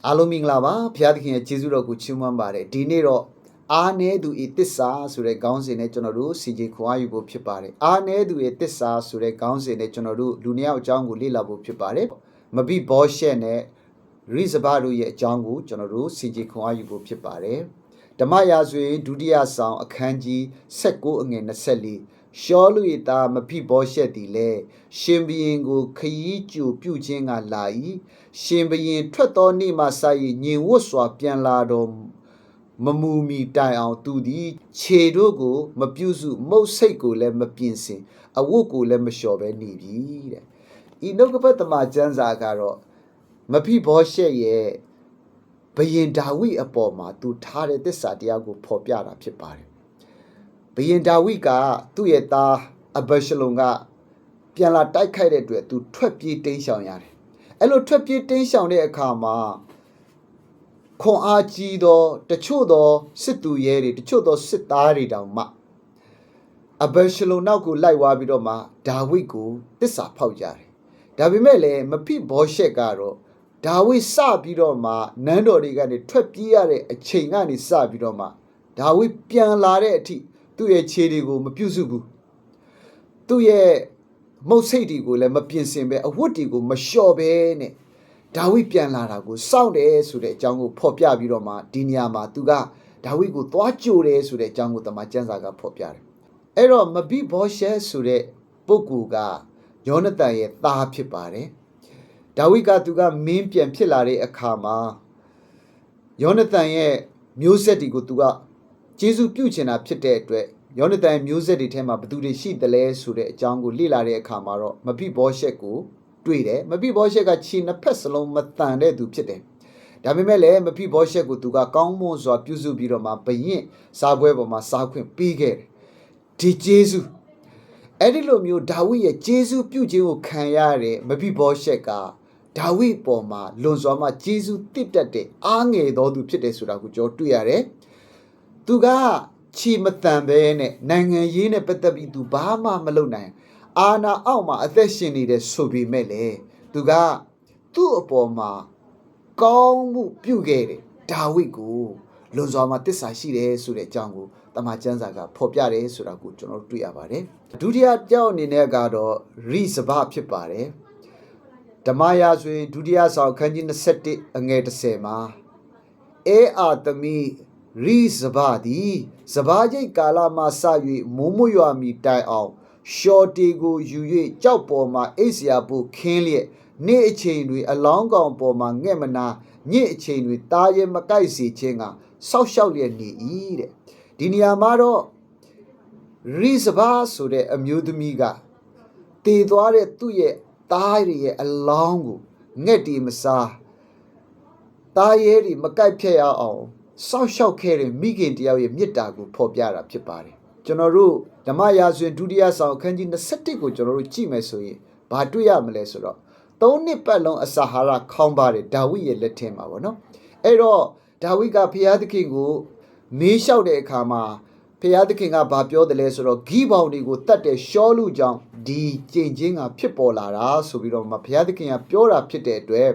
အားလုံးမင်္ဂလာပါဘုရားသခင်ရဲ့ကျေးဇူးတော်ကိုချီးမွမ်းပါတယ်ဒီနေ့တော့အားနည်းသူ၏တစ္ဆာဆိုတဲ့ခေါင်းစဉ်နဲ့ကျွန်တော်တို့စီကြီးခွာယူဖို့ဖြစ်ပါတယ်အားနည်းသူရဲ့တစ္ဆာဆိုတဲ့ခေါင်းစဉ်နဲ့ကျွန်တော်တို့လူနှစ်ယောက်အကြောင်းကိုလေ့လာဖို့ဖြစ်ပါတယ်မဘိဘောရှက်နဲ့ရိဇဘတို့ရဲ့အကြောင်းကိုကျွန်တော်တို့စီကြီးခွာယူဖို့ဖြစ်ပါတယ်ဓမ္မရာဇဝင်ဒုတိယဆောင်အခန်းကြီး19အငယ်24ရှောလူ၏သားမဘိဘောရှက်သည်လည်းရှင်ဘုရင်ကိုခရီးကြိုပြုခြင်းကလာ၏ရှင်ဘုရင်ထွက်သောနေ့မှစ၍ညင်ဝတ်စွာပြန်လာတော်မမူမီတိုင်အောင်သူသည်ခြေတို့ကိုမပြုစုမုတ်စိတ်ကိုလည်းမပြင်ဆင်အဝတ်ကိုလည်းမလျှော်ဘဲနေပြီတဲ့ဤနှုတ်ကပတ်သမကျမ်းစာကတော့မဘိဘောရှက်ရဲ့ဘုရင်ဒါဝိအပေါ်မှာသူထားတဲ့သစ္စာတရားကိုဖော်ပြတာဖြစ်ပါတယ်ဘုရင်ဒါဝိကသူ့ရဲ့သားအဘရှလုံကပြန်လာတိုက်ခိုက်တဲ့အတွက်သူထွက်ပြေးတိမ်းရှောင်ရတယ်အဲ့လိုထွက်ပြေးတိမ်းရှောင်တဲ့အခါမှာခွန်အားကြီးသောတချို့သောစစ်သူရဲတွေတချို့သောစစ်သားတွေတောင်မှအဘရှလုံနောက်ကိုလိုက်ဝါပြီးတော့မှဒါဝိကိုတစ္ဆာဖောက်ကြတယ်ဒါပေမဲ့လည်းမဘိဘောရှက်ကတော့ဒါဝိစပြီးတော့မှနန်းတော်တွေကနေထွက်ပြေးရတဲ့အချိန်ကနေစပြီးတော့မှဒါဝိပြန်လာတဲ့အထိသူ့ရဲ့ခြေတွေကိုမပြုစုဘူးသူ့ရဲ့မုတ်စိတ်တွေကိုလည်းမပြင်ဆင်ပဲအဝတ်တွေကိုမလျှော်ပဲနဲ့ဒါဝိပြန်လာတာကိုစောင့်တယ်ဆိုတဲ့အကြောင်းကိုဖော်ပြပြီးတော့မှဒီနေရာမှာသူကဒါဝိကိုသွားကြိုတယ်ဆိုတဲ့အကြောင်းကိုတမန်ကျမ်းစာကဖော်ပြတယ်အဲ့တော့မဘိဘောရှက်ဆိုတဲ့ပုဂ္ဂိုလ်ကယောနသန်ရဲ့သားဖြစ်ပါတယ်ဒါဝိကသူကမင်းပြန်ဖြစ်လာတဲ့အခါမှာယောနသန်ရဲ့မျိုးဆက်တွေကိုသူကကျေးဇူးပြုချင်တာဖြစ်တဲ့အတွက်ယောနသန်မျိုးဆက်တွေထဲမှာဘသူတွေရှိသလဲဆိုတဲ့အကြောင်းကိုလေ့လာတဲ့အခါမှာတော့မဘိဘောရှက်ကိုတွေ့တယ်မဘိဘောရှက်ကခြေနှစ်ဖက်စလုံးမတန်တဲ့သူဖြစ်တယ်ဒါပေမဲ့လည်းမဘိဘောရှက်ကိုသူကကောင်းမွန်စွာပြုစုပြီးတော့မှဘယင့်စားပွဲပေါ်မှာစားခွင့်ပေးခဲ့တယ်ဒီကျေးဇူးအဲ့ဒီလိုမျိုးဒါဝိရဲ့ကျေးဇူးပြုခြင်းကိုခံရတဲ့မဘိဘောရှက်ကဒါဝိပေါ်မှာလွန်စွာမှကျေးဇူးတည်တတ်တဲ့အားငယ်တော်သူဖြစ်တယ်ဆိုတာကိုကျွန်တော်တွေ့ရတယ်သူကခြေမတန်ပဲနဲ့နိုင်ငံရေးနဲ့ပတ်သက်ပြီးသူဘာမှမလုပ်နိုင်အာဏာအောက်မှာအသက်ရှင်နေတဲ့ဆိုပေမဲ့လေသူကသူ့အပေါ်မှာကောင်းမှုပြုခဲ့တယ်ဒါဝိကိုလွန်စွာမှတစ္ဆာရှိတယ်ဆိုတဲ့အကြောင်းကိုတမန်ကျမ်းစာကဖော်ပြတယ်ဆိုတာကိုကျွန်တော်တွေ့ရပါတယ်ဒုတိယကြောက်အနေနဲ့ကတော့ရိဇဘဖြစ်ပါတယ်ဓမ္မရာဇဝင်ဒုတိယဆောင်ခန်းကြီး21အငယ်30မှာအဲအာသမီရိဇဘသည်စဘာကျိတ်ကာလမှစ၍မိုးမွရွာမီတိုင်အောင်ရှော်တီကိုယူ၍ကြောက်ပေါ်မှအိဆရာဖို့ခင်းလျက်နေ့အချိန်တွေအလောင်းကောင်ပေါ်မှငှက်မနာညစ်အချိန်တွေတားရဲမကိုက်စီခြင်းကဆောက်ရှောက်လျက်နေ၏တဲ့ဒီနေရာမှာတော့ရိဇဘဆိုတဲ့အမျိုးသမီးကတည်သွားတဲ့သူ့ရဲ့သားရရဲ့အလောင်းကိုငှက်တီမစားတားရဲတွေမကိုက်ဖြတ်ရအောင်ဆောက်ရှောက်ခဲ့တဲ့မိခင်တယောက်ရဲ့မေတ္တာကိုဖော်ပြတာဖြစ်ပါတယ်ကျွန်တော်တို့ဓမ္မရာဇဝင်ဒုတိယဆောင်အခန်းကြီး21ကိုကျွန်တော်တို့ကြည့်မယ်ဆိုရင်ဘာတွေ့ရမလဲဆိုတော့3နှစ်ပတ်လုံးအစာဟာရခေါင်းပါတယ်ဒါဝိရဲ့လက်ထက်မှာပေါ့နော်အဲ့တော့ဒါဝိကဘုရားသခင်ကိုမေးလျှောက်တဲ့အခါမှာဘုရားသခင်ကဘာပြောတယ်လဲဆိုတော့ဂိဘောင်တွေကိုတတ်တဲ့ရှောလူကြောင့်ဒီကြင်ချင်းကဖြစ်ပေါ်လာတာဆိုပြီးတော့မှဘုရားသခင်ကပြောတာဖြစ်တဲ့အတွက်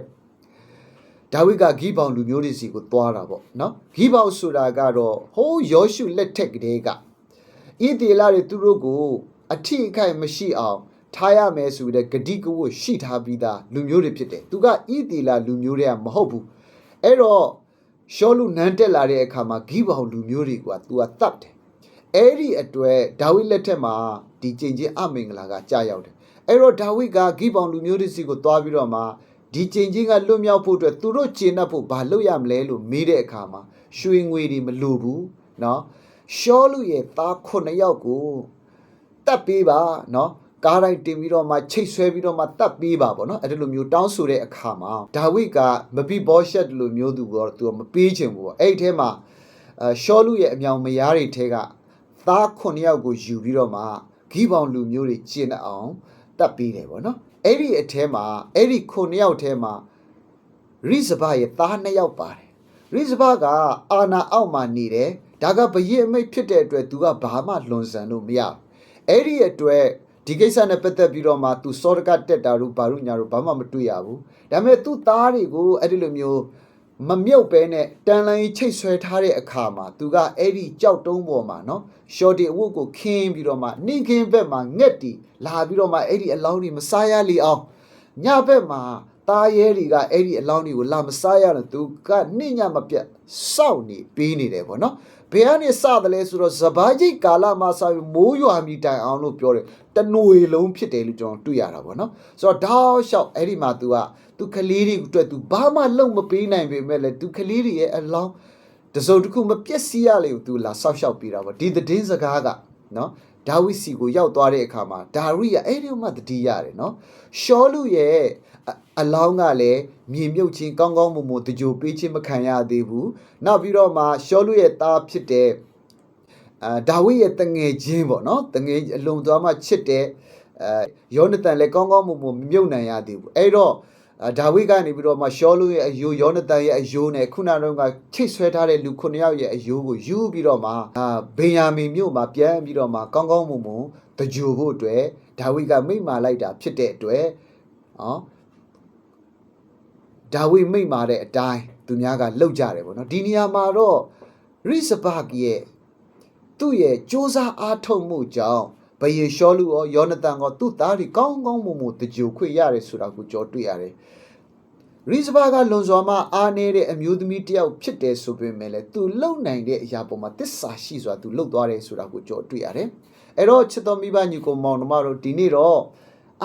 ဒါဝိကဂိဘောင်လူမျိုးတွေစီကိုသွားတာပေါ့နော်ဂိဘောင်ဆိုတာကတော့ဟိုးယောရှုလက်ထက်ကတည်းကဣသေလတွေသူတို့ကိုအထိအခိုက်မရှိအောင်ထားရမယ်ဆိုတဲ့ဂတိကဝတ်ရှိထားပြီးသားလူမျိုးတွေဖြစ်တယ်သူကဣသေလလူမျိုးတွေကမဟုတ်ဘူးအဲ့တော့ရှောလူနန်းတက်လာတဲ့အခါမှာဂိဘောင်လူမျိုးတွေကသူကတတ်တယ်အဲ့ဒီအတွက်ဒါဝိလက်ထက်မှာဒီကျင့်ချင်းအမင်္ဂလာကကြာရောက်တယ်အဲ့တော့ဒါဝိကဂိဘောင်လူမျိုးတွေစီကိုသွားပြီးတော့မှဒီကျင့်ချင်းကလွတ်မြောက်ဖို့အတွက်သူတို့ကျင့်တတ်ဖို့ဘာလုပ်ရမလဲလို့မေးတဲ့အခါမှာရွှေငွေတွေမလိုဘူးเนาะရှောလူရဲ့သား9ယောက်ကိုတတ်ပေးပါเนาะကားတိုင်းတင်ပြီးတော့မှချိတ်ဆွဲပြီးတော့မှတတ်ပေးပါပေါ့เนาะအဲ့ဒီလိုမျိုးတောင်းဆိုတဲ့အခါမှာဒါဝိကမဘိဘောရှက်လိုမျိုးသူကတော့သူမပေးချင်ဘူးပေါ့အဲ့ဒီထဲမှာရှောလူရဲ့အမြောင်မယားတွေထဲကသား9ယောက်ကိုယူပြီးတော့မှဂိဘောင်လူမျိုးတွေကျင့်အောင်တတ်ပေးတယ်ပေါ့နော်အဲ့ဒီအထဲမှာအဲ့ဒီ9ယောက်ထဲမှာရိဇဘရဲ့သား2ယောက်ပါတယ်ရိဇဘကအာနာအောက်မှာနေတယ်ဒါကဘယင်အမိတ်ဖြစ်တဲ့အတွက်သူကဘာမှလွန်ဆန်လို့မရဘူးအဲ့ဒီအတွက်ဒီကိစ္စနဲ့ပတ်သက်ပြီးတော့မှသူစောဒကတက်တာတို့ဘာလို့ညာတို့ဘာမှမတွေ့ရဘူးဒါပေမဲ့သူ့သားတွေကိုအဲ့ဒီလိုမျိုး မမြုပ်ပဲနဲ့တန်လိုင်းချိတ်ဆွဲထားတဲ့အခါမှာသူကအဲ့ဒီကြောက်တုံးပေါ်မှာနော်ရှော်တီအဝတ်ကိုခင်းပြီးတော့မှနှင်းခင်းဘက်မှာငှက်တီလာပြီးတော့မှအဲ့ဒီအလောင်းတွေမစားရလေအောင်ညဘက်မှာသားရဲတွေကအဲ့ဒီအလောင်းတွေကိုလာမစားရတော့သူကနှင်းညမပြတ်စောင့်နေပေးနေတယ်ပေါ့နော်ဘယ်ကနေစတယ်လဲဆိုတော့စဘာကြီးကာလမှာစပြီးမိုးရွာမိတိုင်အောင်လို့ပြောတယ်တနွေလုံးဖြစ်တယ်လို့ကျွန်တော်တွေ့ရတာပေါ့နော်ဆိုတော့တောက်လျှောက်အဲ့ဒီမှာသူကလေးတွေအတွက်သူဘာမှလုံမပေးနိုင်ပေမဲ့လည်းသူကလေးတွေရဲ့အလောင်းတစုံတစ်ခုမပြည့်စည်ရလေသူလာဆောက်ရှောက်ပေးတာပေါ့ဒီသတင်းစကားကနော်ဒါဝိစီကိုရောက်သွားတဲ့အခါမှာဒါရိကအဲ့ဒီမှတတိရတယ်နော်ရှောလူရဲ့အလောင်းကလည်းမြေမြုပ်ချင်းကောင်းကောင်းမွန်မွန်တကြိုပေးခြင်းမခံရသေးဘူးနောက်ပြီးတော့မှရှောလူရဲ့သားဖြစ်တဲ့ဒါဝိရဲ့တငယ်ချင်းပေါ့နော်တငယ်အလုံးသွားမှချစ်တဲ့ယောနသန်လည်းကောင်းကောင်းမွန်မွန်မမြုပ်နိုင်ရသေးဘူးအဲ့တော့ဒါဝိကနေပြီးတော့မှရှောလူရဲ့အယိုးယောနသန်ရဲ့အယိုးနဲ့ခုနကချိတ်ဆွဲထားတဲ့လူ9ယောက်ရဲ့အယိုးကိုယူပြီးတော့မှဗေယာမင်မြို့မှာပြန်ပြီးတော့မှကောင်းကောင်းမွန်မွန်တကြိုဖို့အတွက်ဒါဝိကမိန့်မာလိုက်တာဖြစ်တဲ့အတွက်ဒါဝိမိန့်မာတဲ့အတိုင်းသူများကလှုပ်ကြတယ်ပေါ့နော်ဒီနေရာမှာတော့ရိစဘကရဲ့သူ့ရဲ့စ조사အားထုတ်မှုကြောင့်ဘယေရှောလူရောယောနသန်ရောသူ့သားတွေကောင်းကောင်းမွန်မွန်တကြိုခွေရတယ်ဆိုတာကိုကြော်တွေ့ရတယ်ရိစဘကလွန်စွာမှအားနေတဲ့အမျိုးသမီးတယောက်ဖြစ်တယ်ဆိုပေမဲ့လည်းသူလုံနိုင်တဲ့အရာပေါ်မှာတစ္ဆာရှိစွာသူလှုပ်သွားတယ်ဆိုတာကိုကြော်တွေ့ရတယ်အဲ့တော့ချစ်တော်မိဘညီကိုမောင်နှမတို့ဒီနေ့တော့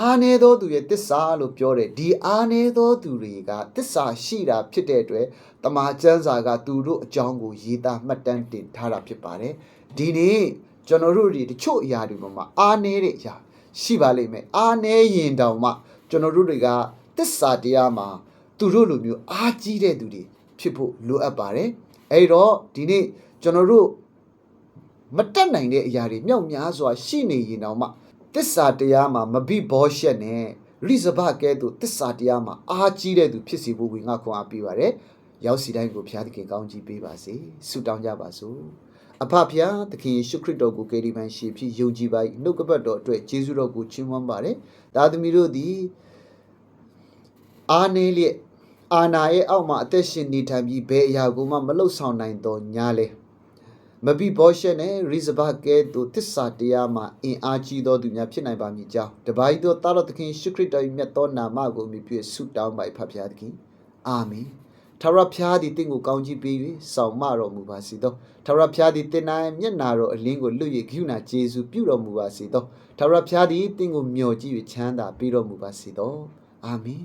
အားနေသောသူရဲ့တစ္ဆာလို့ပြောတယ်ဒီအားနေသောသူတွေကတစ္ဆာရှိတာဖြစ်တဲ့အတွက်တမန်ကျမ်းစာကသူတို့အကြောင်းကိုရေးသားမှတ်တမ်းတင်ထားတာဖြစ်ပါတယ်ဒီနေ့ကျွန်တော်တို့ဒီတချို့အရာတွေပေါ်မှာအားနေတဲ့အရာရှိပါလိမ့်မယ်အားနေရင်တောင်မှကျွန်တော်တို့တွေကတစ္ဆာတရားမှာသူတို့လိုမျိုးအားကြီးတဲ့သူတွေဖြစ်ဖို့လိုအပ်ပါတယ်အဲ့တော့ဒီနေ့ကျွန်တော်တို့မတက်နိုင်တဲ့အရာတွေမြောက်များစွာရှိနေရင်တောင်မှတစ္ဆာတရားမှာမဘိဘောရှက်နဲ့ရိဇဘကဲ့သို့တစ္ဆာတရားမှာအားကြီးတဲ့သူဖြစ်စီဖို့ငါခွန်အားပေးပါတယ်ရောက်စီတိုင်းကိုဘုရားသခင်ကောင်းချီးပေးပါစေဆုတောင်းကြပါစို့အဖဖျားသခင်ယေရှုခရစ်တော်ကိုကေဒီမန်ရှိဖြစ်ယုံကြည်ပါ၏နှုတ်ကပတ်တော်အတွက်ယေရှုတော်ကိုချီးမွမ်းပါတယ်ဒါသမီးတို့သည်အာနေလျက်အာနာရဲ့အောက်မှာအသက်ရှင်နေထိုင်ပြီးဘယ်အရာကိုမှမလှုပ်ဆောင်နိုင်တော့ညာလေမဘိဘောရှက်နဲ့ရိဇဘကဲ့သို့တစ္ဆာတရားမှာအင်အားကြီးသောသူများဖြစ်နိုင်ပါမည်ကြောင်းတပါးသောသားတော်သခင်ယေရှုခရစ်တော်၏မြတ်သောနာမကိုမြည်ပြည့်ဆုတောင်းပါ၏ဖဖျားသခင်အာမင်ထာဝရဘုရားသည်တင့်ကိုကောင်းချီးပေး၍ဆောင်မတော်မူပါစေသောထာဝရဘုရားသည်တင်၌မျက်နာတော်အလင်းကိုလွတ်၍ဂိယူနာကျေးဇူးပြုတော်မူပါစေသောထာဝရဘုရားသည်တင့်ကိုမျှော်ကြည့်၍ချမ်းသာပေးတော်မူပါစေသောအာမင်